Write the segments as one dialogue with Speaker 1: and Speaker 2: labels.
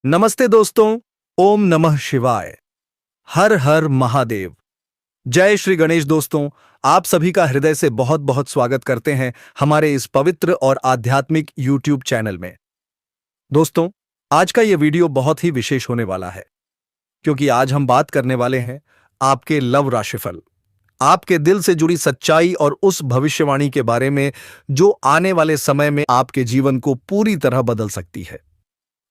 Speaker 1: नमस्ते दोस्तों। ओम नमः शिवाय। हर हर महादेव। जय श्री गणेश। दोस्तों, आप सभी का हृदय से बहुत बहुत स्वागत करते हैं हमारे इस पवित्र और आध्यात्मिक YouTube चैनल में। दोस्तों, आज का ये वीडियो बहुत ही विशेष होने वाला है, क्योंकि आज हम बात करने वाले हैं आपके लव राशिफल, आपके दिल से जुड़ी सच्चाई और उस भविष्यवाणी के बारे में जो आने वाले समय में आपके जीवन को पूरी तरह बदल सकती है।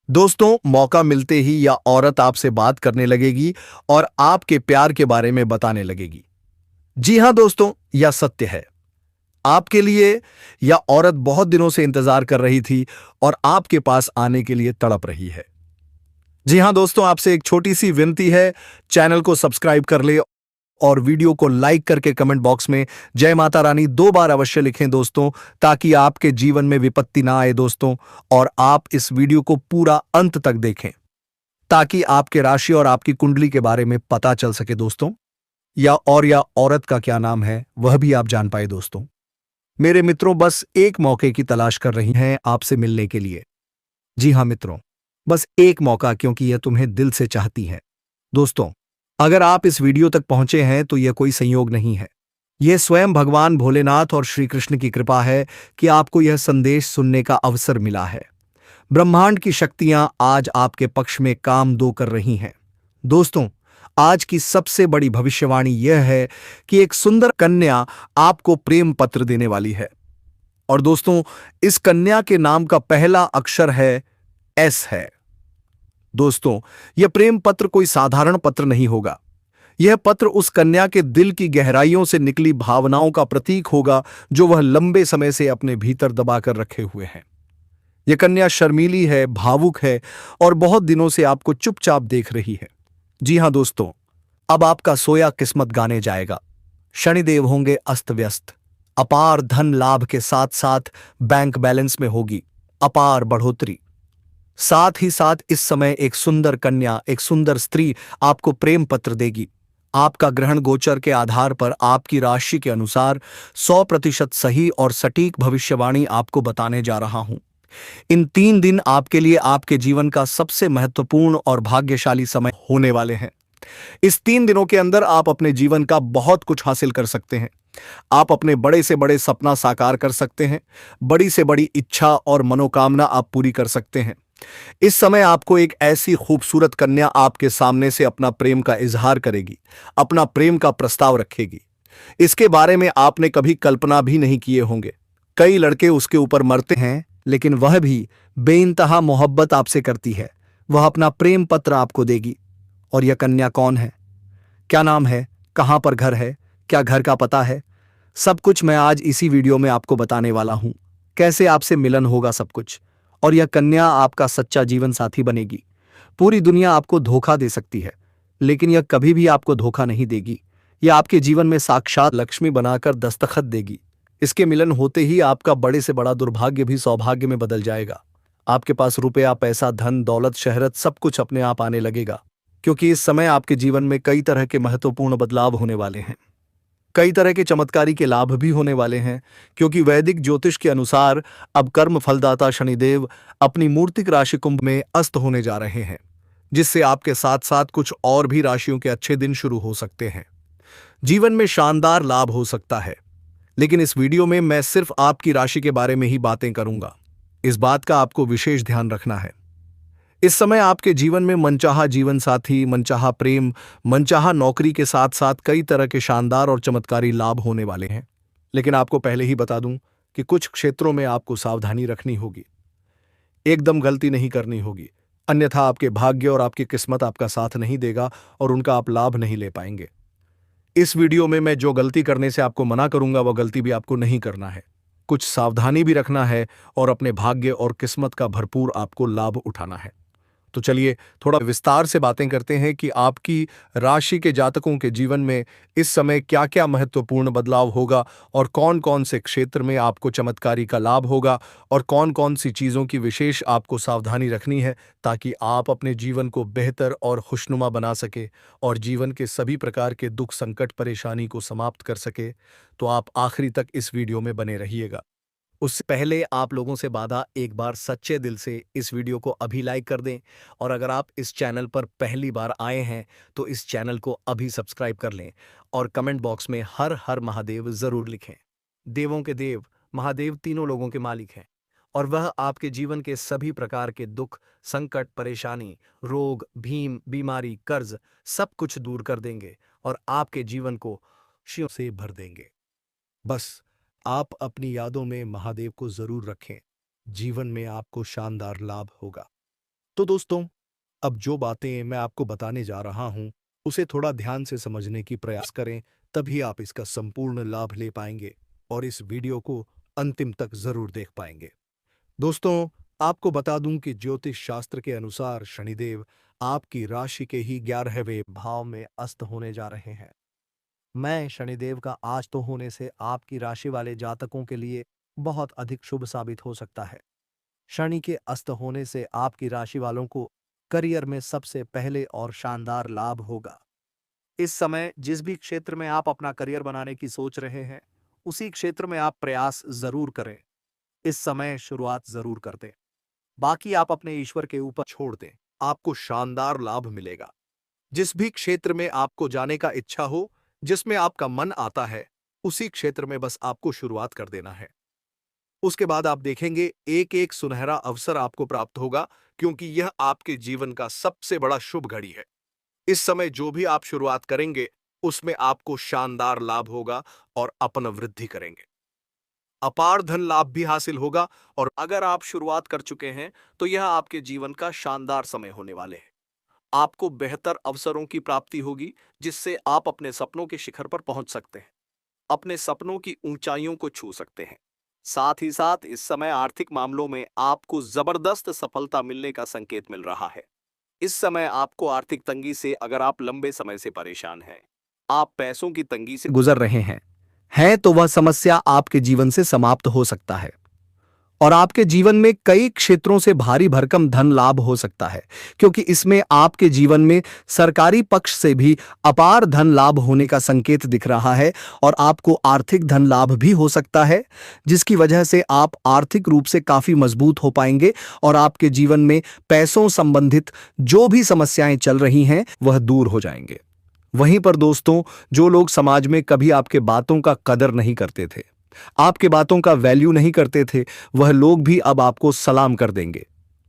Speaker 1: दोस्तों, मौका मिलते ही यह औरत आपसे बात करने लगेगी और आपके प्यार के बारे में बताने लगेगी। जी हां दोस्तों, यह सत्य है। आपके लिए यह औरत बहुत दिनों से इंतजार कर रही थी और आपके पास आने के लिए तड़प रही है। जी हां दोस्तों, आपसे एक छोटी सी विनती है, चैनल को सब्सक्राइब कर ले और वीडियो को लाइक करके कमेंट बॉक्स में जय माता रानी 2 बार अवश्य लिखें दोस्तों, ताकि आपके जीवन में विपत्ति ना आए दोस्तों। और आप इस वीडियो को पूरा अंत तक देखें, ताकि आपके राशि और आपकी कुंडली के बारे में पता चल सके दोस्तों। या औरत का क्या नाम है वह भी आप जान पाए दोस्तों। मेरे मित्रों, बस एक मौके की तलाश कर रही हैं आपसे मिलने के लिए। जी हां मित्रों, बस एक मौका, क्योंकि यह तुम्हें दिल से चाहती है। दोस्तों, अगर आप इस वीडियो तक पहुंचे हैं तो यह कोई संयोग नहीं है। यह स्वयं भगवान भोलेनाथ और श्री कृष्ण की कृपा है कि आपको यह संदेश सुनने का अवसर मिला है। ब्रह्मांड की शक्तियां आज आपके पक्ष में काम दो कर रही हैं। दोस्तों, आज की सबसे बड़ी भविष्यवाणी यह है कि एक सुंदर कन्या आपको प्रेम पत्र देने वाली है। और दोस्तों, इस कन्या के नाम का पहला अक्षर है एस है। दोस्तों, यह प्रेम पत्र कोई साधारण पत्र नहीं होगा। यह पत्र उस कन्या के दिल की गहराइयों से निकली भावनाओं का प्रतीक होगा, जो वह लंबे समय से अपने भीतर दबाकर रखे हुए हैं। यह कन्या शर्मीली है, भावुक है और बहुत दिनों से आपको चुपचाप देख रही है। जी हां दोस्तों, अब आपका सोया किस्मत गाने जाएगा। शनिदेव होंगे अस्त व्यस्त। अपार धन लाभ के साथ साथ बैंक बैलेंस में होगी अपार बढ़ोतरी। साथ ही साथ इस समय एक सुंदर कन्या, एक सुंदर स्त्री आपको प्रेम पत्र देगी। आपका ग्रहण गोचर के आधार पर आपकी राशि के अनुसार 100% सही और सटीक भविष्यवाणी आपको बताने जा रहा हूं। इन 3 दिन आपके लिए आपके जीवन का सबसे महत्वपूर्ण और भाग्यशाली समय होने वाले हैं। इस 3 दिनों के अंदर आप अपने जीवन का बहुत कुछ हासिल कर सकते हैं। आप अपने बड़े से बड़े सपना साकार कर सकते हैं। बड़ी से बड़ी इच्छा और मनोकामना आप पूरी कर सकते हैं। इस समय आपको एक ऐसी खूबसूरत कन्या आपके सामने से अपना प्रेम का इजहार करेगी, अपना प्रेम का प्रस्ताव रखेगी। इसके बारे में आपने कभी कल्पना भी नहीं किए होंगे। कई लड़के उसके ऊपर मरते हैं, लेकिन वह भी बेइंतहा मोहब्बत आपसे करती है। वह अपना प्रेम पत्र आपको देगी। और यह कन्या कौन है, क्या नाम है, कहां पर घर है, क्या घर का पता है, सब कुछ मैं आज इसी वीडियो में आपको बताने वाला हूं। कैसे आपसे मिलन होगा, सब कुछ। और यह कन्या आपका सच्चा जीवन साथी बनेगी। पूरी दुनिया आपको धोखा दे सकती है, लेकिन यह कभी भी आपको धोखा नहीं देगी। यह आपके जीवन में साक्षात लक्ष्मी बनाकर दस्तखत देगी। इसके मिलन होते ही आपका बड़े से बड़ा दुर्भाग्य भी सौभाग्य में बदल जाएगा। आपके पास रुपया, पैसा, धन, दौलत, शहरत सब कुछ अपने आप आने लगेगा, क्योंकि इस समय आपके जीवन में कई तरह के महत्वपूर्ण बदलाव होने वाले हैं। कई तरह के चमत्कारी के लाभ भी होने वाले हैं, क्योंकि वैदिक ज्योतिष के अनुसार अब कर्म फलदाता शनिदेव अपनी मूर्तिक राशि कुंभ में अस्त होने जा रहे हैं, जिससे आपके साथ साथ कुछ और भी राशियों के अच्छे दिन शुरू हो सकते हैं। जीवन में शानदार लाभ हो सकता है। लेकिन इस वीडियो में मैं सिर्फ आपकी राशि के बारे में ही बातें करूंगा। इस बात का आपको विशेष ध्यान रखना है। इस समय आपके जीवन में मनचाहा जीवन साथी, मनचाहा प्रेम, मनचाहा नौकरी के साथ साथ कई तरह के शानदार और चमत्कारी लाभ होने वाले हैं। लेकिन आपको पहले ही बता दूं कि कुछ क्षेत्रों में आपको सावधानी रखनी होगी। एकदम गलती नहीं करनी होगी, अन्यथा आपके भाग्य और आपकी किस्मत आपका साथ नहीं देगा और उनका आप लाभ नहीं ले पाएंगे। इस वीडियो में मैं जो गलती करने से आपको मना करूंगा, वह गलती भी आपको नहीं करना है। कुछ सावधानी भी रखना है और अपने भाग्य और किस्मत का भरपूर आपको लाभ उठाना है। तो चलिए थोड़ा विस्तार से बातें करते हैं कि आपकी राशि के जातकों के जीवन में इस समय क्या क्या महत्वपूर्ण बदलाव होगा और कौन कौन से क्षेत्र में आपको चमत्कारी का लाभ होगा और कौन कौन सी चीज़ों की विशेष आपको सावधानी रखनी है, ताकि आप अपने जीवन को बेहतर और खुशनुमा बना सके और जीवन के सभी प्रकार के दुख, संकट, परेशानी को समाप्त कर सके। तो आप आखिरी तक इस वीडियो में बने रहिएगा। उससे पहले आप लोगों से वादा, एक बार सच्चे दिल से इस वीडियो को अभी लाइक कर दें और अगर आप इस चैनल पर पहली बार आए हैं तो इस चैनल को अभी सब्सक्राइब कर लें और कमेंट बॉक्स में हर हर महादेव जरूर लिखें। देवों के देव महादेव तीनों लोगों के मालिक हैं और वह आपके जीवन के सभी प्रकार के दुख, संकट, परेशानी, रोग, बीमारी, कर्ज सब कुछ दूर कर देंगे और आपके जीवन को खुशियों से भर देंगे। बस आप अपनी यादों में महादेव को जरूर रखें, जीवन में आपको शानदार लाभ होगा। तो दोस्तों, अब जो बातें मैं आपको बताने जा रहा हूं उसे थोड़ा ध्यान से समझने की प्रयास करें, तभी आप इसका संपूर्ण लाभ ले पाएंगे और इस वीडियो को अंतिम तक जरूर देख पाएंगे। दोस्तों, आपको बता दूं कि ज्योतिष शास्त्र के अनुसार शनिदेव आपकी राशि के ही 11वें भाव में अस्त होने जा रहे हैं। मैं शनिदेव का आज तो होने से आपकी राशि वाले जातकों के लिए बहुत अधिक शुभ साबित हो सकता है। शनि के अस्त होने से आपकी राशि वालों को करियर में सबसे पहले और शानदार लाभ होगा। इस समय जिस भी क्षेत्र में आप अपना करियर बनाने की सोच रहे हैं, उसी क्षेत्र में आप प्रयास जरूर करें। इस समय शुरुआत जरूर कर दें, बाकी आप अपने ईश्वर के ऊपर छोड़ दें, आपको शानदार लाभ मिलेगा। जिस भी क्षेत्र में आपको जाने का इच्छा हो, जिसमें आपका मन आता है, उसी क्षेत्र में बस आपको शुरुआत कर देना है। उसके बाद आप देखेंगे एक एक सुनहरा अवसर आपको प्राप्त होगा, क्योंकि यह आपके जीवन का सबसे बड़ा शुभ घड़ी है। इस समय जो भी आप शुरुआत करेंगे उसमें आपको शानदार लाभ होगा और अपन वृद्धि करेंगे। अपार धन लाभ भी हासिल होगा और अगर आप शुरुआत कर चुके हैं तो यह आपके जीवन का शानदार समय होने वाले हैं। आपको बेहतर अवसरों की प्राप्ति होगी, जिससे आप अपने सपनों के शिखर पर पहुंच सकते हैं, अपने सपनों की ऊंचाइयों को छू सकते हैं। साथ ही साथ इस समय आर्थिक मामलों में आपको जबरदस्त सफलता मिलने का संकेत मिल रहा है। इस समय आपको आर्थिक तंगी से, अगर आप लंबे समय से परेशान हैं, आप पैसों की तंगी से गुजर रहे हैं तो वह समस्या आपके जीवन से समाप्त हो सकता है और आपके जीवन में कई क्षेत्रों से भारी भरकम धन लाभ हो सकता है, क्योंकि इसमें आपके जीवन में सरकारी पक्ष से भी अपार धन लाभ होने का संकेत दिख रहा है और आपको आर्थिक धन लाभ भी हो सकता है, जिसकी वजह से आप आर्थिक रूप से काफी मजबूत हो पाएंगे और आपके जीवन में पैसों संबंधित जो भी समस्याएं चल रही हैं वह दूर हो जाएंगे। वहीं पर दोस्तों, जो लोग समाज में कभी आपके बातों का कदर नहीं करते थे, आपके बातों का वैल्यू नहीं करते थे, वह लोग भी अब आपको सलाम कर देंगे।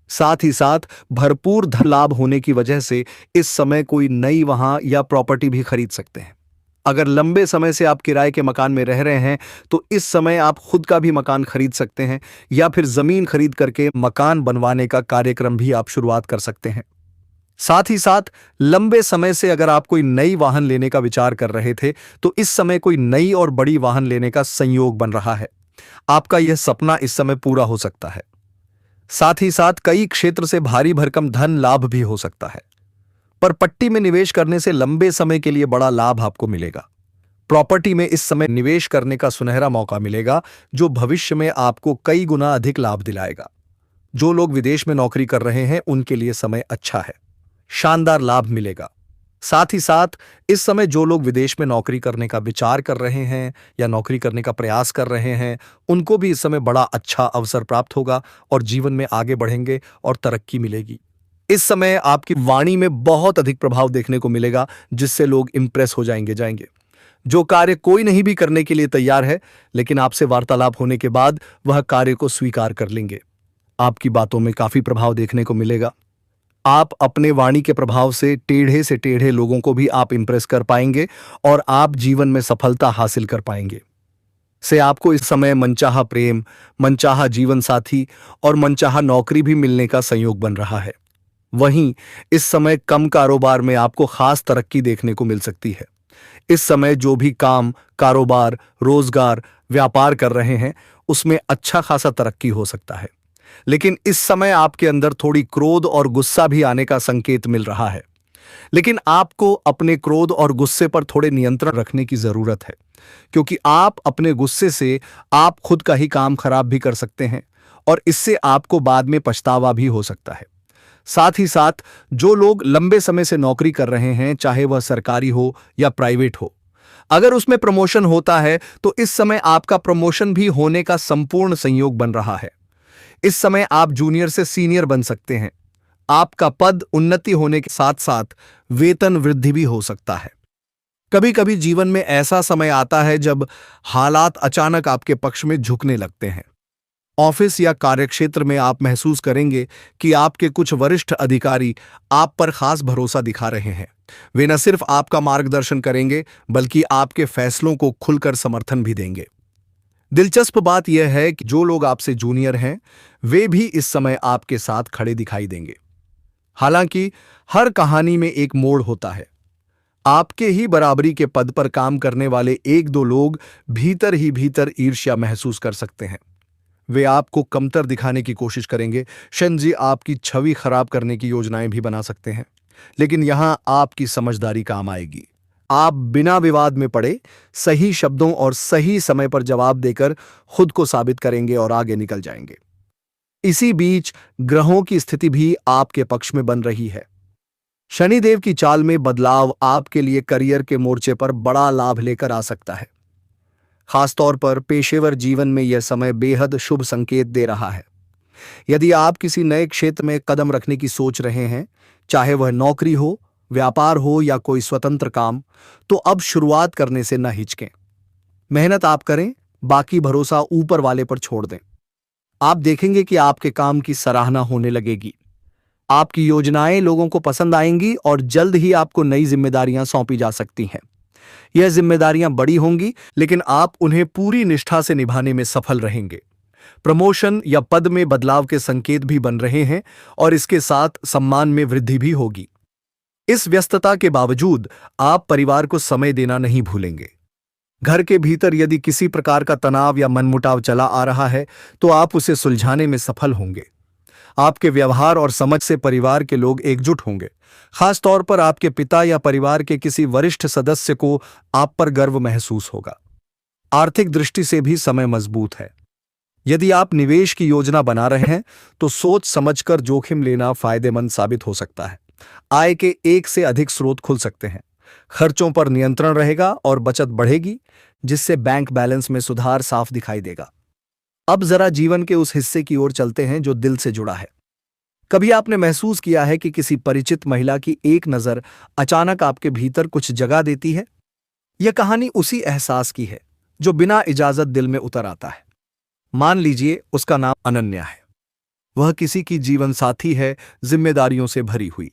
Speaker 1: साथ ही साथ भरपूर धन लाभ होने की वजह से इस समय कोई नई वाहन या प्रॉपर्टी भी खरीद सकते हैं। अगर लंबे समय से आप किराए के मकान में रह रहे हैं तो इस समय आप खुद का भी मकान खरीद सकते हैं या फिर जमीन खरीद करके मकान बनवाने का कार्यक्रम भी आप शुरुआत कर सकते हैं। साथ ही साथ लंबे समय से अगर आप कोई नई वाहन लेने का विचार कर रहे थे तो इस समय कोई नई और बड़ी वाहन लेने का संयोग बन रहा है। आपका यह सपना इस समय पूरा हो सकता है। साथ ही साथ कई क्षेत्र से भारी भरकम धन लाभ भी हो सकता है, पर पट्टी में निवेश करने से लंबे समय के लिए बड़ा लाभ आपको मिलेगा। प्रॉपर्टी में इस समय निवेश करने का सुनहरा मौका मिलेगा, जो भविष्य में आपको कई गुना अधिक लाभ दिलाएगा। जो लोग विदेश में नौकरी कर रहे हैं उनके लिए समय अच्छा है, शानदार लाभ मिलेगा। साथ ही साथ इस समय जो लोग विदेश में नौकरी करने का विचार कर रहे हैं या नौकरी करने का प्रयास कर रहे हैं, उनको भी इस समय बड़ा अच्छा अवसर प्राप्त होगा और जीवन में आगे बढ़ेंगे और तरक्की मिलेगी। इस समय आपकी वाणी में बहुत अधिक प्रभाव देखने को मिलेगा, जिससे लोग इंप्रेस हो जाएंगे। जो कार्य कोई नहीं भी करने के लिए तैयार है, लेकिन आपसे वार्तालाप होने के बाद वह कार्य को स्वीकार कर लेंगे। आपकी बातों में काफी प्रभाव देखने को मिलेगा। आप अपने वाणी के प्रभाव से टेढ़े लोगों को भी आप इंप्रेस कर पाएंगे और आप जीवन में सफलता हासिल कर पाएंगे। से आपको इस समय मनचाहा प्रेम, मनचाहा जीवन साथी और मनचाहा नौकरी भी मिलने का संयोग बन रहा है। वहीं इस समय कम कारोबार में आपको खास तरक्की देखने को मिल सकती है। इस समय जो भी काम, कारोबार, रोजगार, व्यापार कर रहे हैं उसमें अच्छा खासा तरक्की हो सकता है, लेकिन इस समय आपके अंदर थोड़ी क्रोध और गुस्सा भी आने का संकेत मिल रहा है। लेकिन आपको अपने क्रोध और गुस्से पर थोड़े नियंत्रण रखने की जरूरत है, क्योंकि आप अपने गुस्से से आप खुद का ही काम खराब भी कर सकते हैं और इससे आपको बाद में पछतावा भी हो सकता है। साथ ही साथ जो लोग लंबे समय से नौकरी कर रहे हैं, चाहे वह सरकारी हो या प्राइवेट हो, अगर उसमें प्रमोशन होता है तो इस समय आपका प्रमोशन भी होने का संपूर्ण संयोग बन रहा है। इस समय आप जूनियर से सीनियर बन सकते हैं। आपका पद उन्नति होने के साथ साथ वेतन वृद्धि भी हो सकता है। कभी कभी जीवन में ऐसा समय आता है जब हालात अचानक आपके पक्ष में झुकने लगते हैं। ऑफिस या कार्यक्षेत्र में आप महसूस करेंगे कि आपके कुछ वरिष्ठ अधिकारी आप पर खास भरोसा दिखा रहे हैं। वे न सिर्फ आपका मार्गदर्शन करेंगे बल्कि आपके फैसलों को खुलकर समर्थन भी देंगे। दिलचस्प बात यह है कि जो लोग आपसे जूनियर हैं वे भी इस समय आपके साथ खड़े दिखाई देंगे। हालांकि हर कहानी में एक मोड़ होता है। आपके ही बराबरी के पद पर काम करने वाले एक दो लोग भीतर ही भीतर ईर्ष्या महसूस कर सकते हैं। वे आपको कमतर दिखाने की कोशिश करेंगे। शन जी आपकी छवि खराब करने की योजनाएं भी बना सकते हैं, लेकिन यहां आपकी समझदारी काम आएगी। आप बिना विवाद में पड़े सही शब्दों और सही समय पर जवाब देकर खुद को साबित करेंगे और आगे निकल जाएंगे। इसी बीच ग्रहों की स्थिति भी आपके पक्ष में बन रही है। शनिदेव की चाल में बदलाव आपके लिए करियर के मोर्चे पर बड़ा लाभ लेकर आ सकता है। खासतौर पर पेशेवर जीवन में यह समय बेहद शुभ संकेत दे रहा है। यदि आप किसी नए क्षेत्र में कदम रखने की सोच रहे हैं, चाहे वह नौकरी हो, व्यापार हो या कोई स्वतंत्र काम, तो अब शुरुआत करने से न हिचकें। मेहनत आप करें, बाकी भरोसा ऊपर वाले पर छोड़ दें। आप देखेंगे कि आपके काम की सराहना होने लगेगी। आपकी योजनाएं लोगों को पसंद आएंगी और जल्द ही आपको नई जिम्मेदारियां सौंपी जा सकती हैं। यह जिम्मेदारियां बड़ी होंगी, लेकिन आप उन्हें पूरी निष्ठा से निभाने में सफल रहेंगे। प्रमोशन या पद में बदलाव के संकेत भी बन रहे हैं और इसके साथ सम्मान में वृद्धि भी होगी। इस व्यस्तता के बावजूद आप परिवार को समय देना नहीं भूलेंगे। घर के भीतर यदि किसी प्रकार का तनाव या मनमुटाव चला आ रहा है तो आप उसे सुलझाने में सफल होंगे। आपके व्यवहार और समझ से परिवार के लोग एकजुट होंगे। खास तौर पर आपके पिता या परिवार के किसी वरिष्ठ सदस्य को आप पर गर्व महसूस होगा। आर्थिक दृष्टि से भी समय मजबूत है। यदि आप निवेश की योजना बना रहे हैं तो सोच समझकर जोखिम लेना फायदेमंद साबित हो सकता है। आय के एक से अधिक स्रोत खुल सकते हैं। खर्चों पर नियंत्रण रहेगा और बचत बढ़ेगी, जिससे बैंक बैलेंस में सुधार साफ दिखाई देगा। अब जरा जीवन के उस हिस्से की ओर चलते हैं जो दिल से जुड़ा है। कभी आपने महसूस किया है कि किसी परिचित महिला की एक नजर अचानक आपके भीतर कुछ जगा देती है? यह कहानी उसी एहसास की है जो बिना इजाजत दिल में उतर आता है। मान लीजिए उसका नाम अनन्या है। वह किसी की जीवन साथी है, जिम्मेदारियों से भरी हुई।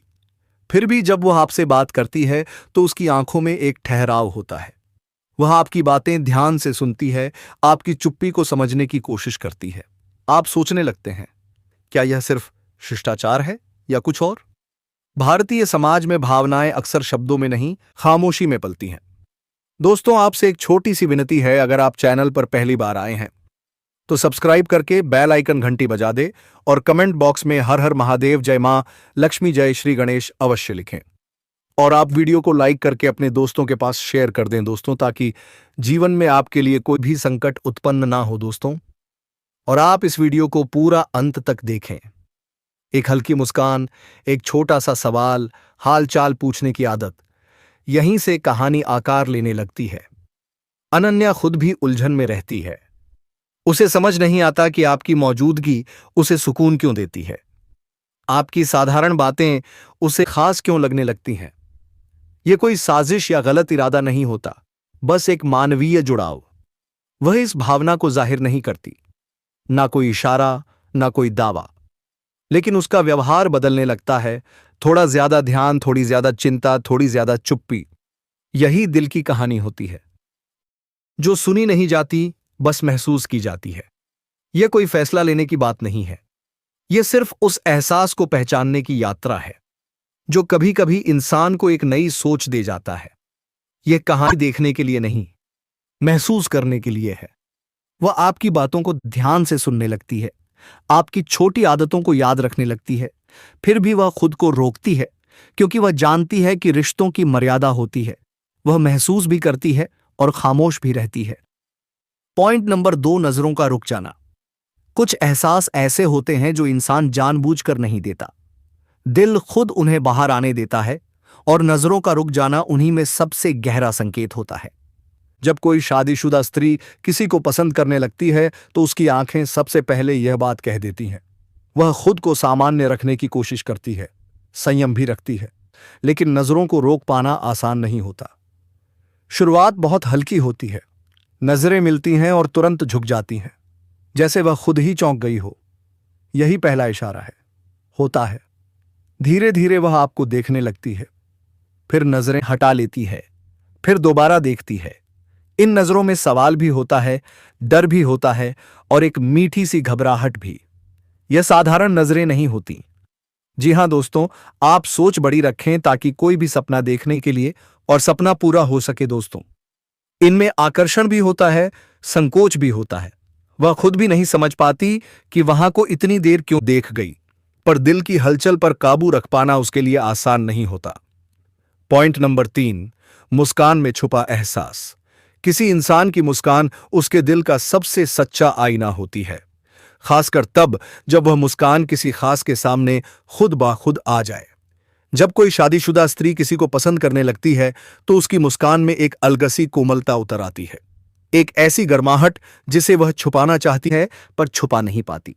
Speaker 1: फिर भी जब वह आपसे बात करती है तो उसकी आंखों में एक ठहराव होता है। वह आपकी बातें ध्यान से सुनती है, आपकी चुप्पी को समझने की कोशिश करती है। आप सोचने लगते हैं, क्या यह सिर्फ शिष्टाचार है या कुछ और? भारतीय समाज में भावनाएं अक्सर शब्दों में नहीं, खामोशी में पलती हैं। दोस्तों, आपसे एक छोटी सी विनती है, अगर आप चैनल पर पहली बार आए हैं तो सब्सक्राइब करके बेल आइकन घंटी बजा दे और कमेंट बॉक्स में हर हर महादेव, जय मां लक्ष्मी, जय श्री गणेश अवश्य लिखें। और आप वीडियो को लाइक करके अपने दोस्तों के पास शेयर कर दें दोस्तों, ताकि जीवन में आपके लिए कोई भी संकट उत्पन्न ना हो दोस्तों। और आप इस वीडियो को पूरा अंत तक देखें। एक हल्की मुस्कान, एक छोटा सा सवाल, हालचाल पूछने की आदत, यहीं से कहानी आकार लेने लगती है। अनन्या खुद भी उलझन में रहती है। उसे समझ नहीं आता कि आपकी मौजूदगी उसे सुकून क्यों देती है। आपकी साधारण बातें उसे खास क्यों लगने लगती हैं। यह कोई साजिश या गलत इरादा नहीं होता, बस एक मानवीय जुड़ाव। वह इस भावना को जाहिर नहीं करती, ना कोई इशारा, ना कोई दावा, लेकिन उसका व्यवहार बदलने लगता है। थोड़ा ज्यादा ध्यान, थोड़ी ज्यादा चिंता, थोड़ी ज्यादा चुप्पी, यही दिल की कहानी होती है, जो सुनी नहीं जाती, बस महसूस की जाती है। यह कोई फैसला लेने की बात नहीं है, यह सिर्फ उस एहसास को पहचानने की यात्रा है जो कभी कभी इंसान को एक नई सोच दे जाता है। यह कहानी देखने के लिए नहीं, महसूस करने के लिए है। वह आपकी बातों को ध्यान से सुनने लगती है, आपकी छोटी आदतों को याद रखने लगती है। फिर भी वह खुद को रोकती है, क्योंकि वह जानती है कि रिश्तों की मर्यादा होती है। वह महसूस भी करती है और खामोश भी रहती है। पॉइंट नंबर 2, नजरों का रुक जाना। कुछ एहसास ऐसे होते हैं जो इंसान जानबूझकर नहीं देता। दिल खुद उन्हें बाहर आने देता है और नजरों का रुक जाना उन्हीं में सबसे गहरा संकेत होता है। जब कोई शादीशुदा स्त्री किसी को पसंद करने लगती है तो उसकी आंखें सबसे पहले यह बात कह देती हैं। वह खुद को सामान्य रखने की कोशिश करती है, संयम भी रखती है, लेकिन नजरों को रोक पाना आसान नहीं होता। शुरुआत बहुत हल्की होती है, नजरें मिलती हैं और तुरंत झुक जाती हैं, जैसे वह खुद ही चौंक गई हो। यही पहला इशारा है। होता है धीरे धीरे वह आपको देखने लगती है, फिर नजरें हटा लेती है, फिर दोबारा देखती है। इन नजरों में सवाल भी होता है, डर भी होता है और एक मीठी सी घबराहट भी। यह साधारण नजरें नहीं होती। जी हां दोस्तों, आप सोच बड़ी रखें ताकि कोई भी सपना देखने के लिए और सपना पूरा हो सके। दोस्तों, इनमें आकर्षण भी होता है, संकोच भी होता है। वह खुद भी नहीं समझ पाती कि वहां को इतनी देर क्यों देख गई, पर दिल की हलचल पर काबू रख पाना उसके लिए आसान नहीं होता। पॉइंट नंबर 3, मुस्कान में छुपा एहसास। किसी इंसान की मुस्कान उसके दिल का सबसे सच्चा आईना होती है, खासकर तब जब वह मुस्कान किसी खास के सामने खुद ब खुद आ जाए। जब कोई शादीशुदा स्त्री किसी को पसंद करने लगती है तो उसकी मुस्कान में एक अलगसी कोमलता उतर आती है, एक ऐसी गर्माहट जिसे वह छुपाना चाहती है पर छुपा नहीं पाती।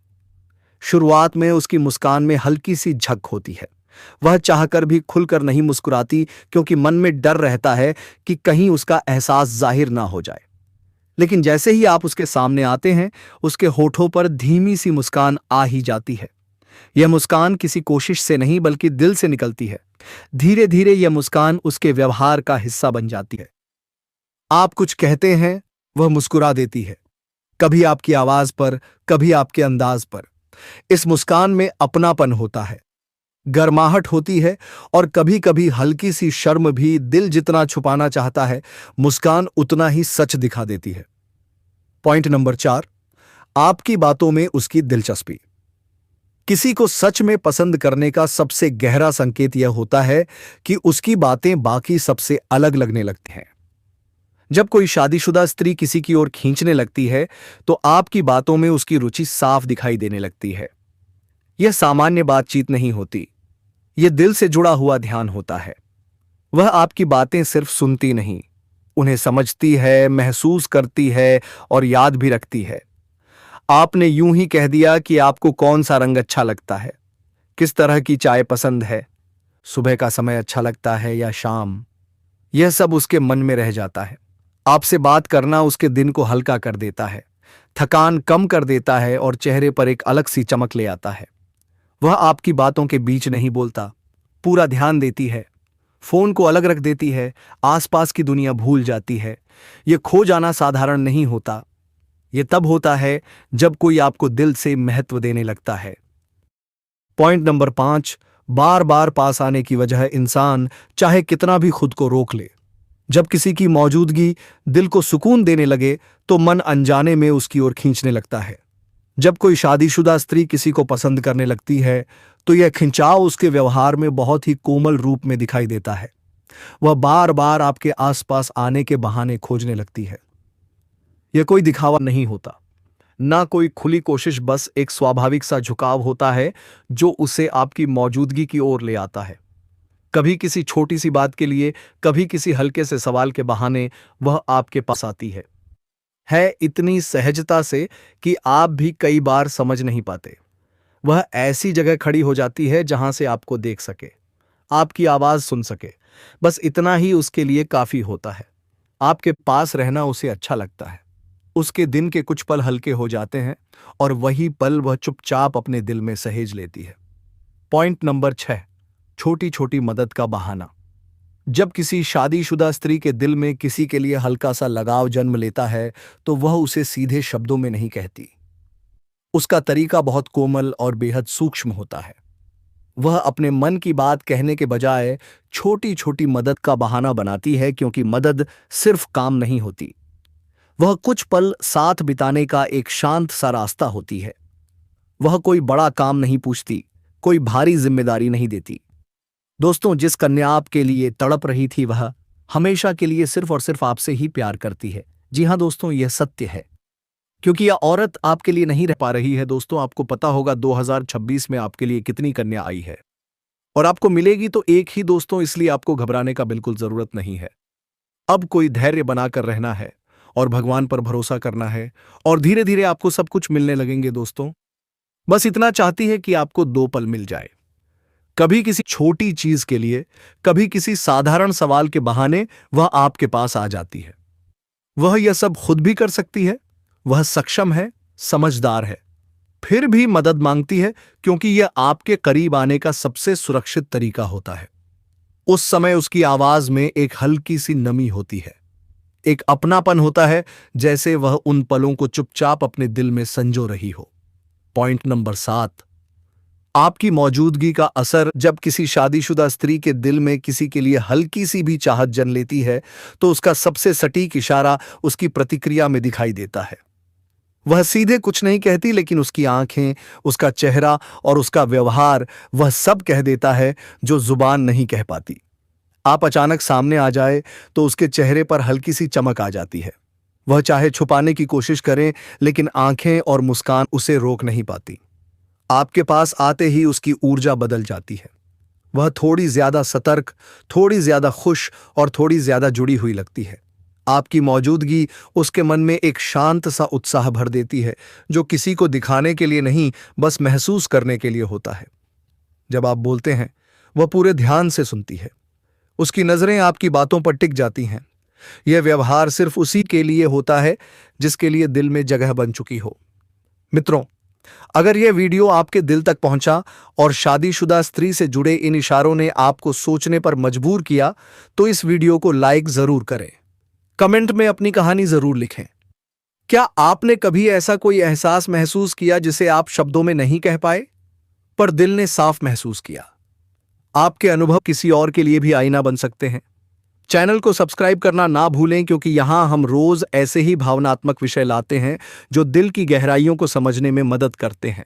Speaker 1: शुरुआत में उसकी मुस्कान में हल्की सी झक होती है। वह चाहकर भी खुलकर नहीं मुस्कुराती क्योंकि मन में डर रहता है कि कहीं उसका एहसास जाहिर ना हो जाए। लेकिन जैसे ही आप उसके सामने आते हैं, उसके होठों पर धीमी सी मुस्कान आ ही जाती है। यह मुस्कान किसी कोशिश से नहीं बल्कि दिल से निकलती है। धीरे धीरे यह मुस्कान उसके व्यवहार का हिस्सा बन जाती है। आप कुछ कहते हैं, वह मुस्कुरा देती है, कभी आपकी आवाज पर, कभी आपके अंदाज पर। इस मुस्कान में अपनापन होता है, गर्माहट होती है और कभी कभी हल्की सी शर्म भी। दिल जितना छुपाना चाहता है, मुस्कान उतना ही सच दिखा देती है। पॉइंट नंबर 4, आपकी बातों में उसकी दिलचस्पी। किसी को सच में पसंद करने का सबसे गहरा संकेत यह होता है कि उसकी बातें बाकी सबसे अलग लगने लगती हैं। जब कोई शादीशुदा स्त्री किसी की ओर खींचने लगती है तो आपकी बातों में उसकी रुचि साफ दिखाई देने लगती है। यह सामान्य बातचीत नहीं होती, यह दिल से जुड़ा हुआ ध्यान होता है। वह आपकी बातें सिर्फ सुनती नहीं, उन्हें समझती है, महसूस करती है और याद भी रखती है। आपने यूं ही कह दिया कि आपको कौन सा रंग अच्छा लगता है, किस तरह की चाय पसंद है, सुबह का समय अच्छा लगता है या शाम। यह सब उसके मन में रह जाता है। आपसे बात करना उसके दिन को हल्का कर देता है, थकान कम कर देता है और चेहरे पर एक अलग सी चमक ले आता है। वह आपकी बातों के बीच नहीं बोलता, पूरा ध्यान देती है, फोन को अलग रख देती है, आसपास की दुनिया भूल जाती है। यह खो जाना साधारण नहीं होता, यह तब होता है जब कोई आपको दिल से महत्व देने लगता है। पॉइंट नंबर 5, बार बार पास आने की वजह। इंसान चाहे कितना भी खुद को रोक ले, जब किसी की मौजूदगी दिल को सुकून देने लगे तो मन अनजाने में उसकी ओर खींचने लगता है। जब कोई शादीशुदा स्त्री किसी को पसंद करने लगती है तो यह खिंचाव उसके व्यवहार में बहुत ही कोमल रूप में दिखाई देता है। वह बार बार आपके आसपास आने के बहाने खोजने लगती है। यह कोई दिखावा नहीं होता, ना कोई खुली कोशिश, बस एक स्वाभाविक सा झुकाव होता है जो उसे आपकी मौजूदगी की ओर ले आता है। कभी किसी छोटी सी बात के लिए, कभी किसी हल्के से सवाल के बहाने वह आपके पास आती है इतनी सहजता से कि आप भी कई बार समझ नहीं पाते। वह ऐसी जगह खड़ी हो जाती है जहां से आपको देख सके, आपकी आवाज सुन सके। बस इतना ही उसके लिए काफी होता है। आपके पास रहना उसे अच्छा लगता है। उसके दिन के कुछ पल हल्के हो जाते हैं और वही पल वह चुपचाप अपने दिल में सहेज लेती है। पॉइंट नंबर 6, छोटी छोटी मदद का बहाना। जब किसी शादीशुदा स्त्री के दिल में किसी के लिए हल्का सा लगाव जन्म लेता है तो वह उसे सीधे शब्दों में नहीं कहती। उसका तरीका बहुत कोमल और बेहद सूक्ष्म होता है। वह अपने मन की बात कहने के बजाय छोटी छोटी मदद का बहाना बनाती है, क्योंकि मदद सिर्फ काम नहीं होती, वह कुछ पल साथ बिताने का एक शांत सा रास्ता होती है। वह कोई बड़ा काम नहीं पूछती, कोई भारी जिम्मेदारी नहीं देती। दोस्तों, जिस कन्या आपके लिए तड़प रही थी वह हमेशा के लिए सिर्फ और सिर्फ आपसे ही प्यार करती है। जी हां दोस्तों, यह सत्य है, क्योंकि यह औरत आपके लिए नहीं रह पा रही है। दोस्तों, आपको पता होगा 2026 में आपके लिए कितनी कन्या आई है और आपको मिलेगी तो एक ही दोस्तों, इसलिए आपको घबराने का बिल्कुल जरूरत नहीं है। अब कोई धैर्य बनाकर रहना है और भगवान पर भरोसा करना है, और धीरे धीरे आपको सब कुछ मिलने लगेंगे दोस्तों। बस इतना चाहती है कि आपको 2 पल मिल जाए, कभी किसी छोटी चीज के लिए, कभी किसी साधारण सवाल के बहाने वह आपके पास आ जाती है। वह यह सब खुद भी कर सकती है, वह सक्षम है, समझदार है, फिर भी मदद मांगती है, क्योंकि यह आपके करीब आने का सबसे सुरक्षित तरीका होता है। उस समय उसकी आवाज में एक हल्की सी नमी होती है, एक अपनापन होता है, जैसे वह उन पलों को चुपचाप अपने दिल में संजो रही हो। पॉइंट नंबर 7, आपकी मौजूदगी का असर। जब किसी शादीशुदा स्त्री के दिल में किसी के लिए हल्की सी भी चाहत जन लेती है, तो उसका सबसे सटीक इशारा उसकी प्रतिक्रिया में दिखाई देता है। वह सीधे कुछ नहीं कहती, लेकिन उसकी आंखें, उसका चेहरा और उसका व्यवहार वह सब कह देता है जो जुबान नहीं कह पाती। आप अचानक सामने आ जाए तो उसके चेहरे पर हल्की सी चमक आ जाती है। वह चाहे छुपाने की कोशिश करें, लेकिन आंखें और मुस्कान उसे रोक नहीं पाती। आपके पास आते ही उसकी ऊर्जा बदल जाती है। वह थोड़ी ज्यादा सतर्क, थोड़ी ज्यादा खुश और थोड़ी ज्यादा जुड़ी हुई लगती है। आपकी मौजूदगी उसके मन में एक शांत सा उत्साह भर देती है, जो किसी को दिखाने के लिए नहीं, बस महसूस करने के लिए होता है। जब आप बोलते हैं, वह पूरे ध्यान से सुनती है। उसकी नजरें आपकी बातों पर टिक जाती हैं। यह व्यवहार सिर्फ उसी के लिए होता है जिसके लिए दिल में जगह बन चुकी हो। मित्रों, अगर यह वीडियो आपके दिल तक पहुंचा और शादीशुदा स्त्री से जुड़े इन इशारों ने आपको सोचने पर मजबूर किया, तो इस वीडियो को लाइक जरूर करें। कमेंट में अपनी कहानी जरूर लिखें। क्या आपने कभी ऐसा कोई एहसास महसूस किया जिसे आप शब्दों में नहीं कह पाए, पर दिल ने साफ महसूस किया? आपके अनुभव किसी और के लिए भी आईना बन सकते हैं। चैनल को सब्सक्राइब करना ना भूलें, क्योंकि यहां हम रोज ऐसे ही भावनात्मक विषय लाते हैं जो दिल की गहराइयों को समझने में मदद करते हैं।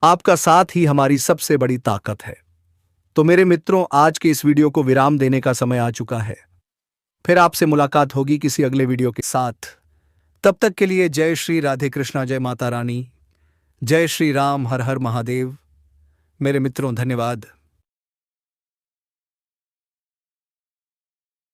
Speaker 1: आपका साथ ही हमारी सबसे बड़ी ताकत है। तो मेरे मित्रों, आज के इस वीडियो को विराम देने का समय आ चुका है। फिर आपसे मुलाकात होगी किसी अगले वीडियो के साथ। तब तक के लिए जय श्री राधे कृष्णा, जय माता रानी, जय श्री राम, हर हर महादेव। मेरे मित्रों, धन्यवाद।